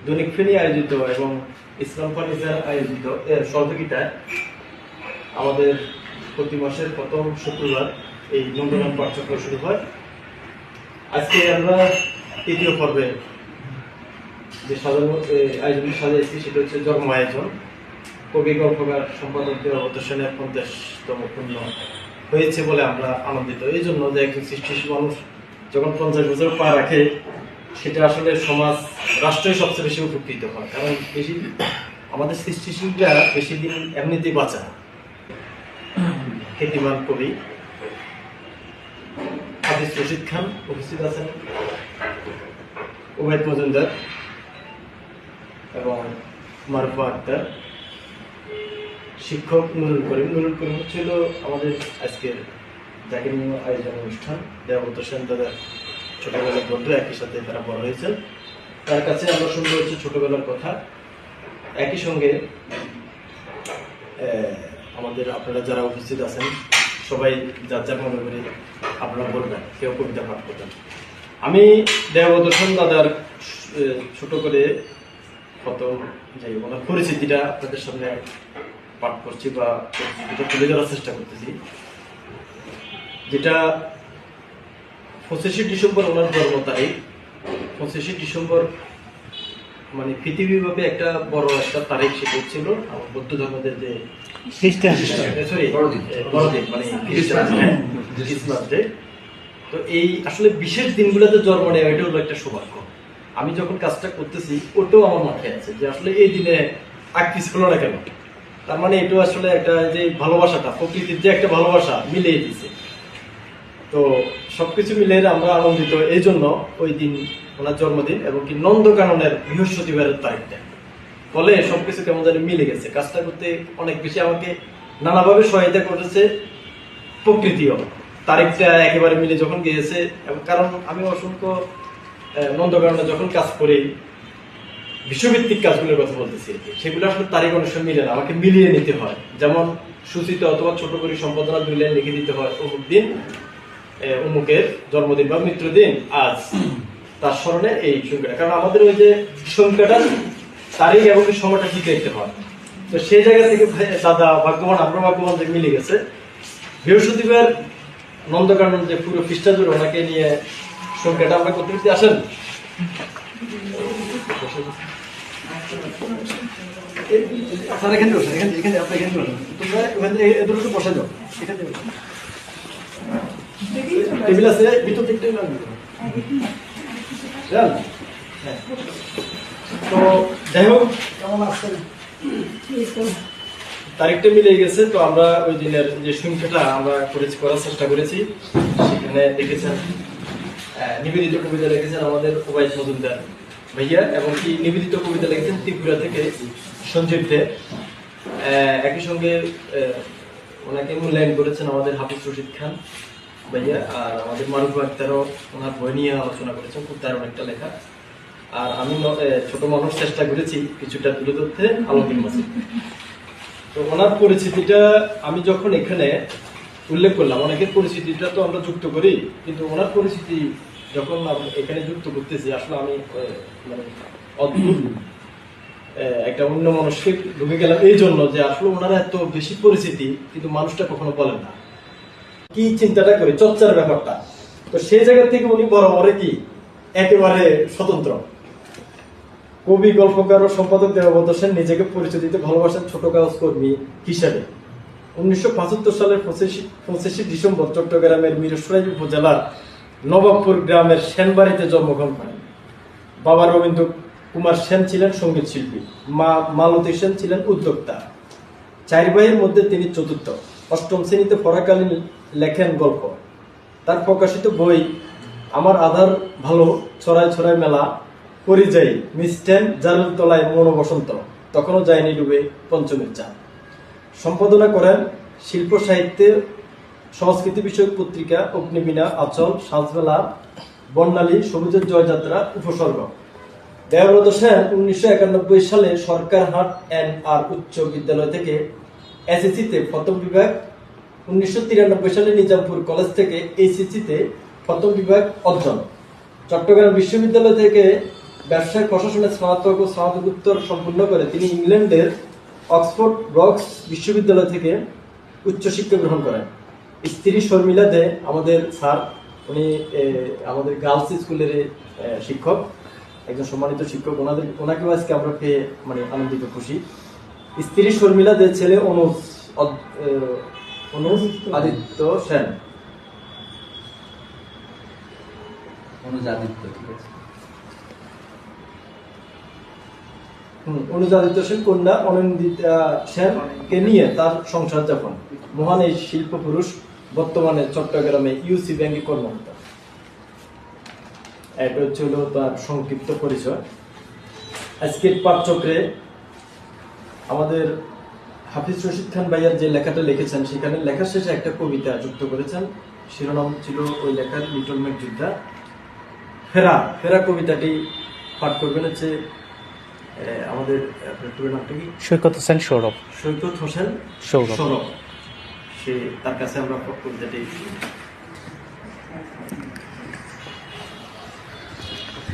দৈনিক ফেনী আয়োজিত এবং ইসলাম ফার্নিচার আয়োজিত এর সহযোগিতায় আমাদের প্রতি মাসের প্রথম শুক্রবার এই নন্দনকানন পাঠচক্র শুরু হয়। আজকে আমরা তৃতীয় পর্বে যে আয়োজনটি সাজিয়েছি সেটা হচ্ছে জন্ম আয়োজন। কবি গল্পকার সম্পাদক দেওয়াবত সেনের 50তম পূর্ণ হয়েছে বলে আমরা আনন্দিত। এই জন্য যে একজন সৃষ্টিশীল মানুষ যখন 50 বছর পা রাখে সেটা আসলে সমাজ রাষ্ট্রই সবচেয়ে বেশি উপকৃত হয়, কারণ বেশি আমাদের সৃষ্টিশীলরা বেশি দিন এমনিতেই বাঁচা। খ্যাতিমান কবি হাফিজ রশিদ খান উপস্থিত আছেন, উবাইদ মজুমদার এবং মারুফা আক্তার, শিক্ষক নুরুল করিম। নুরুল করিম ছিল আমাদের আজকের যাকে নিয়ে আয়োজন অনুষ্ঠান। দেওয়াবত সেন দাদার ছোটবেলার বন্ধু, একই সাথে তারা বড় হয়েছেন। তার কাছে আমরা শুনতে হচ্ছে ছোটবেলার কথা। একই সঙ্গে আমাদের আপনারা যারা উপস্থিত আছেন সবাই যার যার মনে করে আপনারা বলবেন, কেউ কবিতা পাঠ করবেন। আমি দেওয়াবত সেন দাদার ছোট করে প্রথম যাই ওনার পরিচিতিটা আপনাদের সামনে পাঠ করছি বা পরিচিতিটা তুলে ধরার চেষ্টা করতেছি। যেটা 25 ডিসেম্বর ওনার জন্ম তারিখ। 25 ডিসেম্বর মানে পৃথিবীব্যাপী একটা বড় একটা তারিখ সেটা ছিল আমার বৌদ্ধ ধর্মদের যে বড়দিন মানে ক্রিসমাস ডে। তো এই আসলে বিশেষ দিনগুলোতে জন্ম নেওয়া এটা হলো একটা সৌভাগ্য। আমি যখন কাজটা করতেছি ওটাও আমার মাথায় আছে যে আসলে এই দিনে আকিস হলো না কেন। তার মানে এটা আসলে একটা যে ভালোবাসাটা, প্রকৃতির যে একটা ভালোবাসা মিলিয়ে দিছে। তো সবকিছু মিলে আমরা আনন্দিত এই জন্য ওই দিন ওনার জন্মদিন এবং কি নন্দকাননের বৃহস্পতিবারের তারিখটা ফলে সবকিছু কেমন জানি মিলে গেছে। কাজটা করতে অনেক বেশি আমাকে নানাভাবে সহায়তা করেছে প্রকৃতিও। তারিখটা একেবারে মিলে যখন গিয়েছে, এবং কারণ আমি অসংখ্য নন্দকাননে যখন কাজ করি বিশ্বভিত্তিক কাজগুলোর কথা বলতেছি, সেগুলো আসলে তারিখ অনুসারে মিলে না, আমাকে মিলিয়ে নিতে হয়। যেমন সূচিতে অথবা ছোট করে সম্পাদনা 2 লাইন লিখে দিতে হয়, অমুক দিন অমুকের জন্মদিন বা মৃত্যুদিন আজ, তার স্মরণে এই সংখ্যাটা। কারণ আমাদের ওই যে সংখ্যাটা তারিখ এবং সময়টা ঠিক দেখতে হয়। তো সেই জায়গা থেকে দাদা ভাগ্যবান, আমরা ভাগ্যবান যে মিলে গেছে। বৃহস্পতিবার নন্দকানন যে পুরো পৃষ্ঠা জুড়ে ওনাকে নিয়ে সংখ্যাটা আমরা করতে করতে আসেন। স্যার এখানে বসে, এখানে আপনি এখানে বসেন, তোমরা এদের একটু বসে যাও। এখানে টেবিল আছে ভিতর দিকটা লাগবে। তো যাই হোক, কেমন আসছেন? তারিখটা মিলে গেছে। তো আমরা ওই দিনের যে সংখ্যাটা আমরা করার চেষ্টা করেছি। সেখানে দেখেছেন নিবেদিত কবিতা লিখেছেন আমাদের উবাইদ মজুমদার ভাইয়া, এবং কি নিবেদিত কবিতা লিখেছেন ত্রিপুরা থেকে সঞ্জীব দে। একই সঙ্গে ওনাকে মূল্যায়ন করেছেন আমাদের হাফিজ রশিদ খান ভাইয়া, আর আমাদের মারুফ আক্তারও ওনার বই নিয়ে আলোচনা করেছেন, খুব দারুণ একটা লেখা। আর আমি ছোট মানুষ চেষ্টা করেছি কিছুটা তুলে ধরতে, আলমগীর মাসিদ। তো ওনার পরিচিতিটা আমি যখন এখানে উল্লেখ করলাম, অনেকের পরিচিতিটা তো আমরা যুক্ত করি, কিন্তু ওনার পরিচিতি যখন এখানে যুক্ত করতেছি আসলে আমি মানে অদ্ভুত একটা অন্য মানুষকে ঢুকে গেলাম এই জন্য যে আসলে ওনারা এত বেশি পরিচিতি কিন্তু মানুষটা কখনো বলেন না কি চিন্তাটা করে, চর্চার ব্যাপারটা। তো সেই জায়গা থেকে উনি বরাবরে কি একেবারে স্বতন্ত্র কবি গল্পকার ও সম্পাদক দেওয়াবত সেন নিজেকে পরিচয় দিতে ভালোবাসেন ছোট কাগজ কর্মী হিসাবে। 1975 সালের 25 ডিসেম্বর চট্টগ্রামের মিরসরাই উপজেলার নবাবপুর গ্রামের সেনবাড়িতে জন্মগ্রহণ করেন। বাবা রবীন্দ্র কুমার সেন ছিলেন সঙ্গীত শিল্পী, মা মালতী সেন ছিলেন উদ্যোক্তা। 4 ভাইয়ের মধ্যে তিনি চতুর্থ। 8ম শ্রেণীতে পড়াকালীন লেখেন গল্প। তার প্রকাশিত বই আমার আধার ভালো, ছড়াই ছড়াই মেলা, পরিযায়ী, মিস্টেন, জারুল তলায় মনোবসন্ত, তখনও যায়নি ডুবে পঞ্চমীর চাঁদ। সম্পাদনা করেন শিল্প সাহিত্যে সংস্কৃতি বিষয়ক পত্রিকা অগ্নিবীণা, আচল, সাজমেলা, বর্ণালী, সবুজের জয়যাত্রা, উপসর্গ। দেওয়াবত সেন 1991 সালে সরকারহাট NR উচ্চ বিদ্যালয় থেকে SSC-তে প্রথম বিভাগ, 1993 সালে নিজামপুর কলেজ থেকে ACC-তে প্রথম বিভাগ অর্জন, চট্টগ্রাম বিশ্ববিদ্যালয় থেকে ব্যবসায় প্রশাসনে স্নাতক ও স্নাতকোত্তর সম্পূর্ণ করে তিনি ইংল্যান্ডের অক্সফোর্ড ব্রক্স বিশ্ববিদ্যালয় থেকে উচ্চশিক্ষা গ্রহণ করেন। স্ত্রী শর্মিলা দে আমাদের স্যার, উনি আমাদের গার্লস স্কুলের শিক্ষক, একজন সম্মানিত শিক্ষক। ওনাকেও আজকে আমরা পেয়ে মানে আনন্দিত, খুশি। স্ত্রী শর্মিলা দে, ছেলে অনুজ আদিত্য সেন। অনুজ আদিত্য সেন, কন্যা অনন্দিতা সেনকে নিয়ে তার সংসার যাপন। মহান এই শিল্প পুরুষ বর্তমানে চট্টগ্রামে ইউসি ব্যাংকে কর্মরত। এটা হচ্ছে হলো তার সংক্ষিপ্ত পরিচয়। আজকের পাঠচক্রে আমাদের হাফিজ রশিদ খান ভাইয়ার যে লেখাটা লিখেছেন, সেখানে লেখার শেষে একটা কবিতা যুক্ত করেছেন। শিরোনাম ছিল ওই লেখার লিটল ম্যাক যোদ্ধা। ফেরা ফেরা কবিতাটি পাঠ করবেন হচ্ছে আমাদের নামটা কি? সৈকত হোসেন সৌরভ। সৈকত হোসেন সৌরভ। সে তার কাছে আমরা কবিতাটি